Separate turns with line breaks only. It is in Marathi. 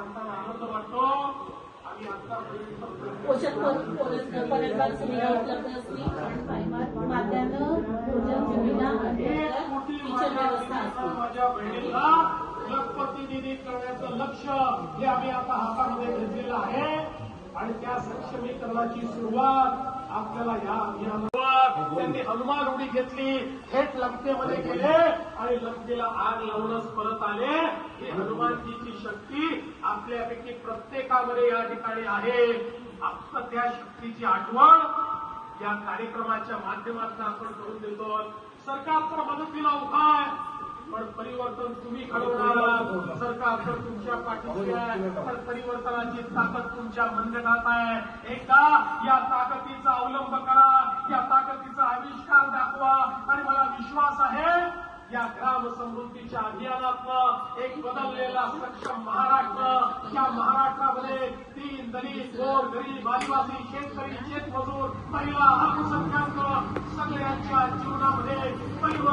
सांगताना आनंद वाटतो. आणि
पोषक पर्यटन सुविधा उपलब्ध असली माध्यान्ह भोजन सुविधा किचन व्यवस्था असते.
माझ्या बहिणीला लखपती करण्याचं लक्ष्य हे आम्ही आता हातामध्ये घेतलेलं आहे आणि त्या सक्षमीकरणाची सुरुवात आपल्याला या अभियानावर त्यांनी हनुमान उडी घेतली, थेट लंकेमध्ये गेले आणि लंकेला आग लावूनच परत आले. ही हनुमानजीची शक्ती आपल्यापैकी प्रत्येकामध्ये या ठिकाणी आहे. फक्त त्या शक्तीची आठवण या कार्यक्रमाच्या माध्यमातून आपण करून देतो. सरकार तर मदतीला उभा आहे, पण परिवर्तन तुम्ही घडवणार आहात. सरकार तर तुमच्या पाठीशी आहे, पण परिवर्तनाची ताकद तुमच्या मनगटात आहे. एकदा या ताकदीचा अवलंब करा, या ताकदीचा आविष्कार दाखवा आणि मला विश्वास आहे या ग्राम समृद्धीच्या अभियानातनं एक बदललेला सक्षम महाराष्ट्र, या महाराष्ट्रामध्ये दीन दलित गोर गरीब आदिवासी शेतकरी शेतमजूर महिला अल्पसंख्याक सगळ्यांच्या जीवनामध्ये परिवर्तन